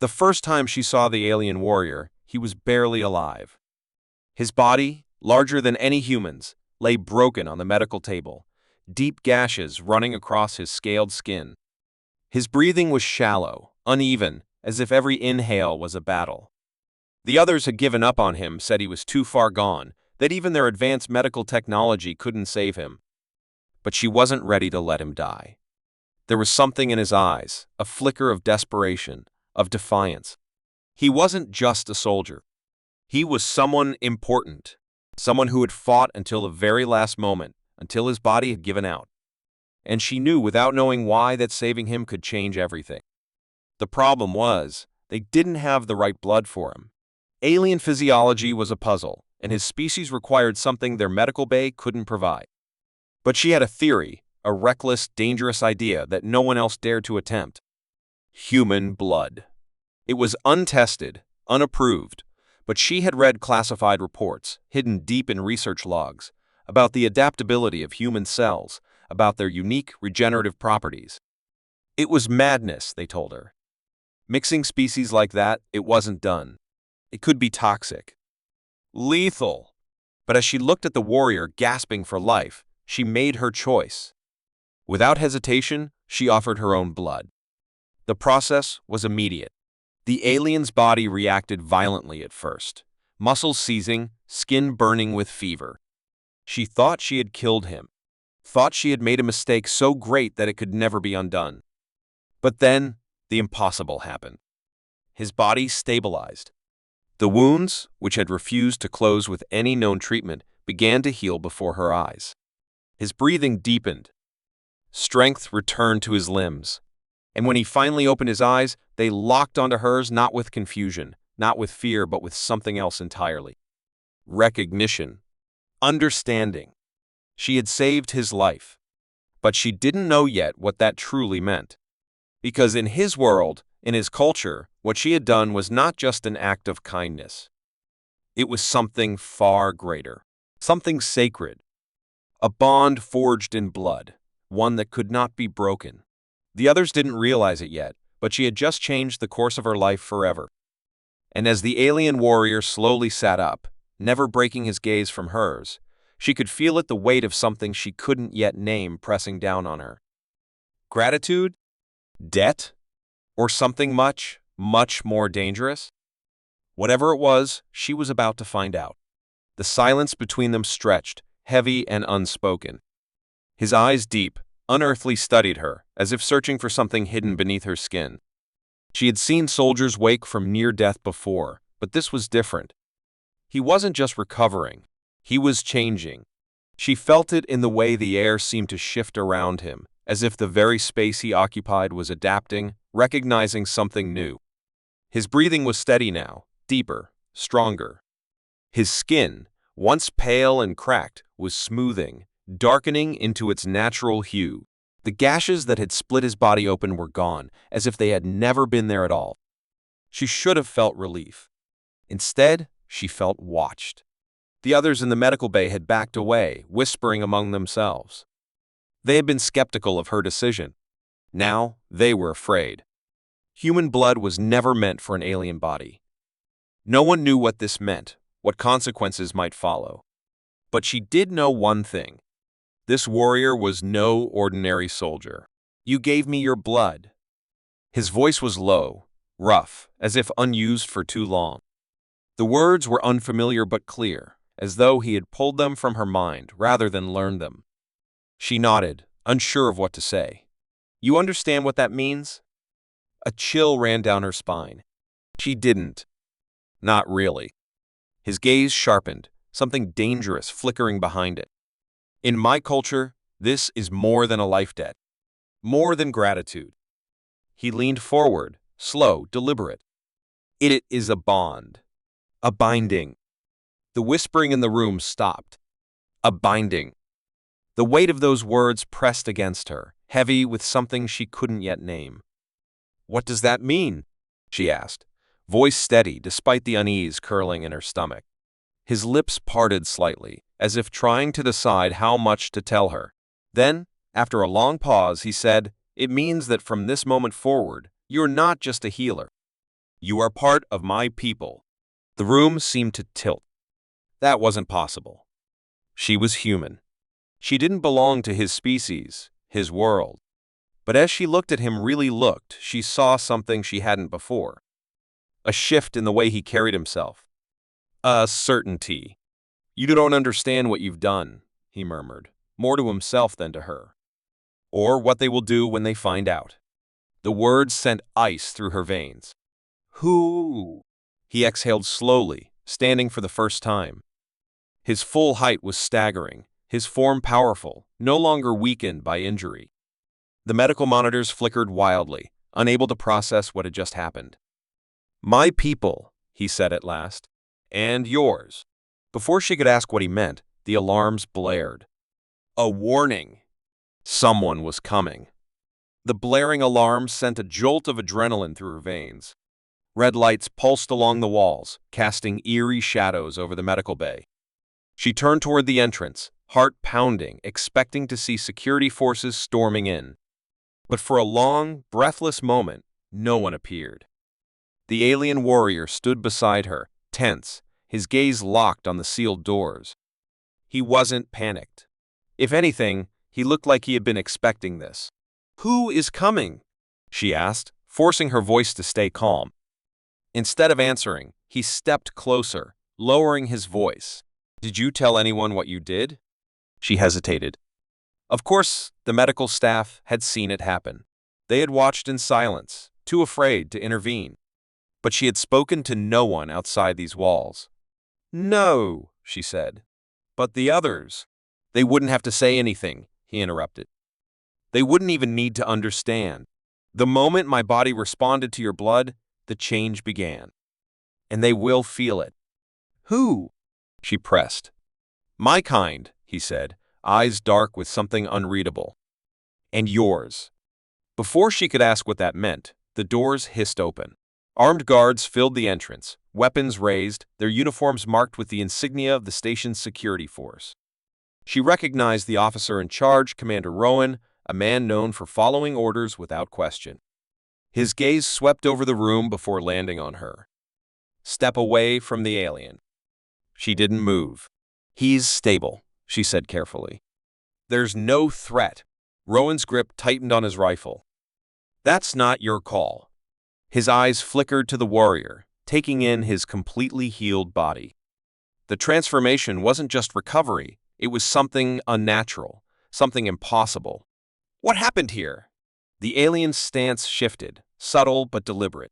The first time she saw the alien warrior, he was barely alive. His body, larger than any human's, lay broken on the medical table, deep gashes running across his scaled skin. His breathing was shallow, uneven, as if every inhale was a battle. The others had given up on him, said he was too far gone, that even their advanced medical technology couldn't save him. But she wasn't ready to let him die. There was something in his eyes, a flicker of desperation, of defiance. He wasn't just a soldier. He was someone important, someone who had fought until the very last moment, until his body had given out. And she knew without knowing why that saving him could change everything. The problem was, they didn't have the right blood for him. Alien physiology was a puzzle, and his species required something their medical bay couldn't provide. But she had a theory, a reckless, dangerous idea that no one else dared to attempt. Human blood. It was untested, unapproved, but she had read classified reports, hidden deep in research logs, about the adaptability of human cells, about their unique regenerative properties. It was madness, they told her. Mixing species like that, it wasn't done. It could be toxic. Lethal. But as she looked at the warrior gasping for life, she made her choice. Without hesitation, she offered her own blood. The process was immediate. The alien's body reacted violently at first, muscles seizing, skin burning with fever. She thought she had killed him, thought she had made a mistake so great that it could never be undone. But then, the impossible happened. His body stabilized. The wounds, which had refused to close with any known treatment, began to heal before her eyes. His breathing deepened. Strength returned to his limbs. And when he finally opened his eyes, they locked onto hers not with confusion, not with fear, but with something else entirely. Recognition. Understanding. She had saved his life. But she didn't know yet what that truly meant. Because in his world, in his culture, what she had done was not just an act of kindness. It was something far greater, something sacred. A bond forged in blood, one that could not be broken. The others didn't realize it yet, but she had just changed the course of her life forever. And as the alien warrior slowly sat up, never breaking his gaze from hers, she could feel it, the weight of something she couldn't yet name pressing down on her. Gratitude? Debt? Or something much, much more dangerous? Whatever it was, she was about to find out. The silence between them stretched, heavy and unspoken. His eyes, deep, unearthly, studied her, as if searching for something hidden beneath her skin. She had seen soldiers wake from near death before, but this was different. He wasn't just recovering, he was changing. She felt it in the way the air seemed to shift around him, as if the very space he occupied was adapting, recognizing something new. His breathing was steady now, deeper, stronger. His skin, once pale and cracked, was smoothing, darkening into its natural hue. The gashes that had split his body open were gone, as if they had never been there at all. She should have felt relief. Instead, she felt watched. The others in the medical bay had backed away, whispering among themselves. They had been skeptical of her decision. Now, they were afraid. Human blood was never meant for an alien body. No one knew what this meant, what consequences might follow. But she did know one thing. This warrior was no ordinary soldier. "You gave me your blood." His voice was low, rough, as if unused for too long. The words were unfamiliar but clear, as though he had pulled them from her mind rather than learned them. She nodded, unsure of what to say. "You understand what that means?" A chill ran down her spine. She didn't. Not really. His gaze sharpened, something dangerous flickering behind it. "In my culture, this is more than a life debt. More than gratitude." He leaned forward, slow, deliberate. "It is a bond. A binding." The whispering in the room stopped. A binding. The weight of those words pressed against her, heavy with something she couldn't yet name. "What does that mean?" she asked, voice steady despite the unease curling in her stomach. His lips parted slightly, as if trying to decide how much to tell her. Then, after a long pause, he said, "It means that from this moment forward, you're not just a healer. You are part of my people. The room seemed to tilt. That wasn't possible. She was human. She didn't belong to his species, his world. But as she looked at him, she saw something she hadn't before. A shift in the way he carried himself. A certainty. You don't understand what you've done, he murmured, more to himself than to her. Or what they will do when they find out. The words sent ice through her veins. Who? He exhaled slowly, standing for the first time. His full height was staggering, his form powerful, no longer weakened by injury. The medical monitors flickered wildly, unable to process what had just happened. My people, he said at last, and yours. Before she could ask what he meant, the alarms blared. A warning. Someone was coming. The blaring alarm sent a jolt of adrenaline through her veins. Red lights pulsed along the walls, casting eerie shadows over the medical bay. She turned toward the entrance, heart pounding, expecting to see security forces storming in. But for a long, breathless moment, no one appeared. The alien warrior stood beside her, tense, his gaze locked on the sealed doors. He wasn't panicked. If anything, he looked like he had been expecting this. Who is coming? She asked, forcing her voice to stay calm. Instead of answering, he stepped closer, lowering his voice. Did you tell anyone what you did? She hesitated. Of course, the medical staff had seen it happen. They had watched in silence, too afraid to intervene. But she had spoken to no one outside these walls. No, she said. But the others. They wouldn't have to say anything, he interrupted. They wouldn't even need to understand. The moment my body responded to your blood, the change began. And they will feel it. Who? She pressed. My kind, he said, eyes dark with something unreadable. And yours. Before she could ask what that meant, the doors hissed open. Armed guards filled the entrance, weapons raised, their uniforms marked with the insignia of the station's security force. She recognized the officer in charge, Commander Rowan, a man known for following orders without question. His gaze swept over the room before landing on her. Step away from the alien. She didn't move. He's stable, she said carefully. There's no threat. Rowan's grip tightened on his rifle. That's not your call. His eyes flickered to the warrior, taking in his completely healed body. The transformation wasn't just recovery, it was something unnatural, something impossible. What happened here? The alien's stance shifted, subtle but deliberate.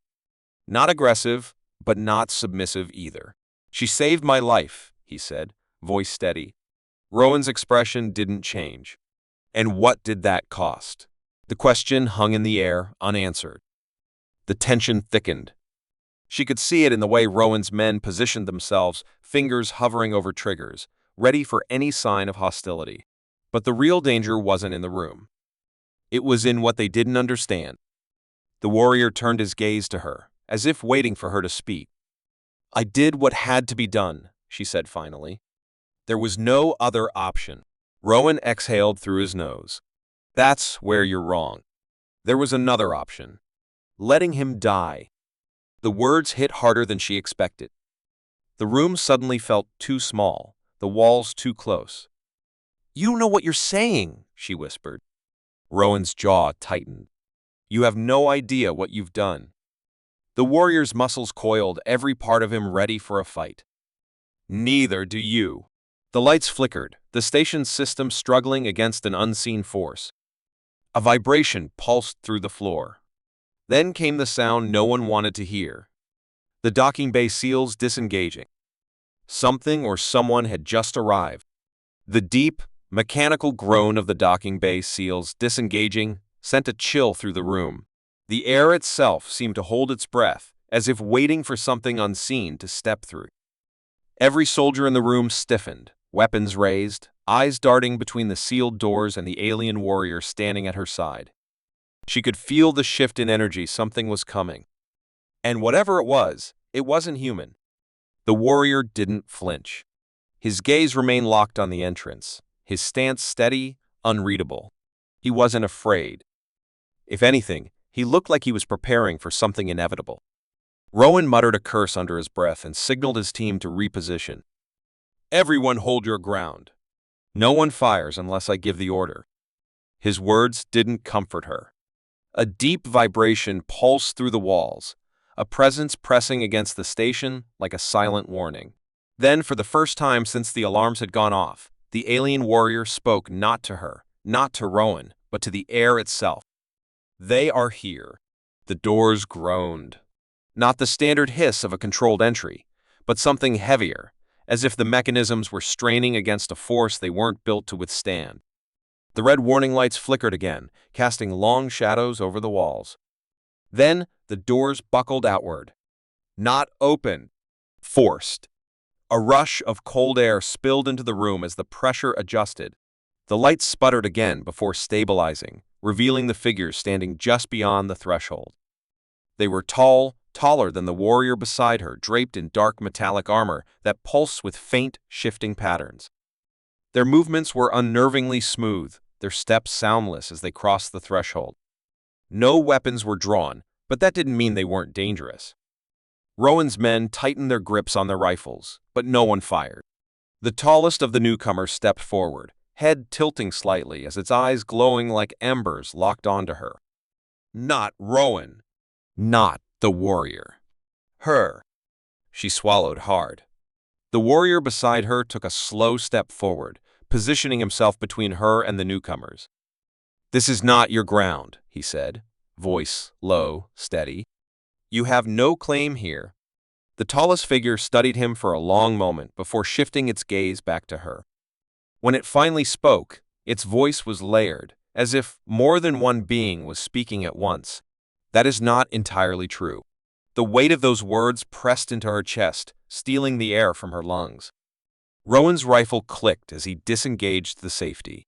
Not aggressive, but not submissive either. She saved my life, he said, voice steady. Rowan's expression didn't change. And what did that cost? The question hung in the air, unanswered. The tension thickened. She could see it in the way Rowan's men positioned themselves, fingers hovering over triggers, ready for any sign of hostility. But the real danger wasn't in the room. It was in what they didn't understand. The warrior turned his gaze to her, as if waiting for her to speak. I did what had to be done, she said finally. There was no other option. Rowan exhaled through his nose. That's where you're wrong. There was another option. Letting him die. The words hit harder than she expected. The room suddenly felt too small, the walls too close. You don't know what you're saying, she whispered. Rowan's jaw tightened. You have no idea what you've done. The warrior's muscles coiled, every part of him ready for a fight. Neither do you. The lights flickered, the station's system struggling against an unseen force. A vibration pulsed through the floor. Then came the sound no one wanted to hear. The docking bay seals disengaging. Something or someone had just arrived. The deep, mechanical groan of the docking bay seals disengaging sent a chill through the room. The air itself seemed to hold its breath, as if waiting for something unseen to step through. Every soldier in the room stiffened, weapons raised, eyes darting between the sealed doors and the alien warrior standing at her side. She could feel the shift in energy, something was coming. And whatever it wasn't human. The warrior didn't flinch. His gaze remained locked on the entrance, his stance steady, unreadable. He wasn't afraid. If anything, he looked like he was preparing for something inevitable. Rowan muttered a curse under his breath and signaled his team to reposition. Everyone hold your ground. No one fires unless I give the order. His words didn't comfort her. A deep vibration pulsed through the walls, a presence pressing against the station like a silent warning. Then, for the first time since the alarms had gone off, the alien warrior spoke not to her, not to Rowan, but to the air itself. They are here. The doors groaned. Not the standard hiss of a controlled entry, but something heavier, as if the mechanisms were straining against a force they weren't built to withstand. The red warning lights flickered again, casting long shadows over the walls. Then the doors buckled outward. Not open. Forced. A rush of cold air spilled into the room as the pressure adjusted. The lights sputtered again before stabilizing, revealing the figures standing just beyond the threshold. They were tall, taller than the warrior beside her, draped in dark metallic armor that pulsed with faint, shifting patterns. Their movements were unnervingly smooth, their steps soundless as they crossed the threshold. No weapons were drawn, but that didn't mean they weren't dangerous. Rowan's men tightened their grips on their rifles, but no one fired. The tallest of the newcomers stepped forward, head tilting slightly as its eyes glowing like embers locked onto her. Not Rowan. Not the warrior. Her. She swallowed hard. The warrior beside her took a slow step forward, positioning himself between her and the newcomers. This is not your ground, he said, voice low, steady. You have no claim here. The tallest figure studied him for a long moment before shifting its gaze back to her. When it finally spoke, its voice was layered, as if more than one being was speaking at once. That is not entirely true. The weight of those words pressed into her chest, stealing the air from her lungs. Rowan's rifle clicked as he disengaged the safety.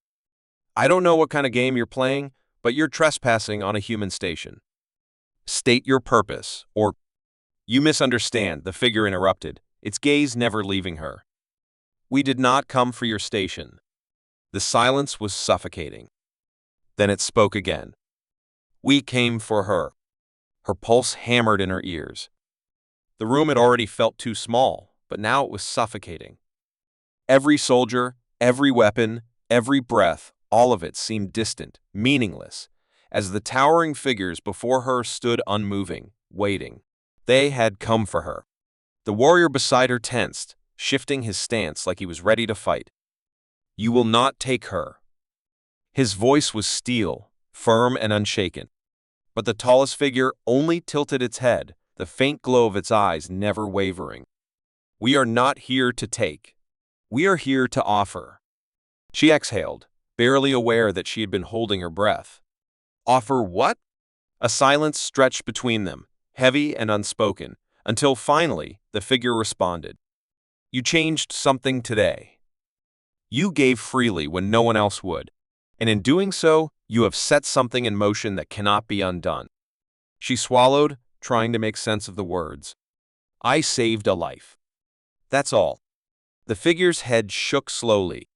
I don't know what kind of game you're playing, but you're trespassing on a human station. State your purpose, or... You misunderstand, the figure interrupted, its gaze never leaving her. We did not come for your station. The silence was suffocating. Then it spoke again. We came for her. Her pulse hammered in her ears. The room had already felt too small, but now it was suffocating. Every soldier, every weapon, every breath, all of it seemed distant, meaningless, as the towering figures before her stood unmoving, waiting. They had come for her. The warrior beside her tensed, shifting his stance like he was ready to fight. You will not take her. His voice was steel, firm and unshaken. But the tallest figure only tilted its head, the faint glow of its eyes never wavering. We are not here to take. We are here to offer. She exhaled, barely aware that she had been holding her breath. Offer what? A silence stretched between them, heavy and unspoken, until finally the figure responded. You changed something today. You gave freely when no one else would, and in doing so, you have set something in motion that cannot be undone. She swallowed, trying to make sense of the words. I saved a life. That's all. The figure's head shook slowly.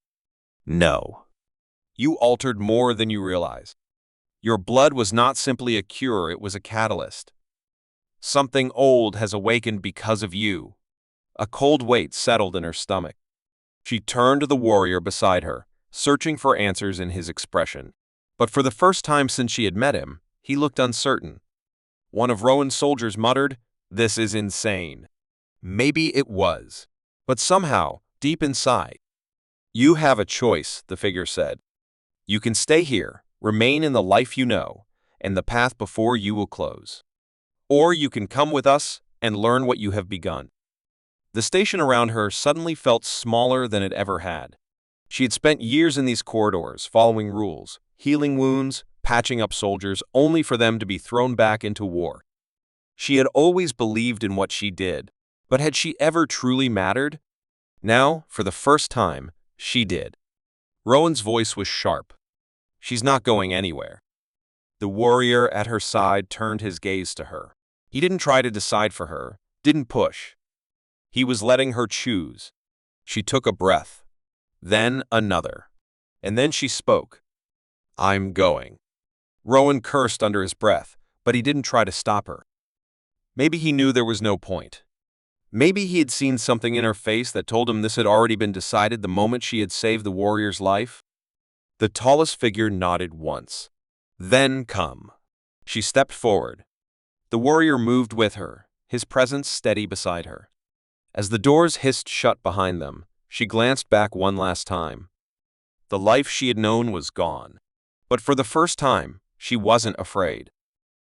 No. You altered more than you realize. Your blood was not simply a cure, it was a catalyst. Something old has awakened because of you. A cold weight settled in her stomach. She turned to the warrior beside her, searching for answers in his expression. But for the first time since she had met him, he looked uncertain. One of Rowan's soldiers muttered, "This is insane." Maybe it was. But somehow, deep inside, you have a choice, the figure said. You can stay here, remain in the life you know, and the path before you will close. Or you can come with us and learn what you have begun. The station around her suddenly felt smaller than it ever had. She had spent years in these corridors, following rules, healing wounds, patching up soldiers, only for them to be thrown back into war. She had always believed in what she did, but had she ever truly mattered? Now, for the first time, she did. Rowan's voice was sharp. She's not going anywhere. The warrior at her side turned his gaze to her. He didn't try to decide for her, didn't push. He was letting her choose. She took a breath, then another, and then she spoke. I'm going. Rowan cursed under his breath, but he didn't try to stop her. Maybe he knew there was no point. Maybe he had seen something in her face that told him this had already been decided the moment she had saved the warrior's life. The tallest figure nodded once. Then come. She stepped forward. The warrior moved with her, his presence steady beside her. As the doors hissed shut behind them, she glanced back one last time. The life she had known was gone. But for the first time, she wasn't afraid.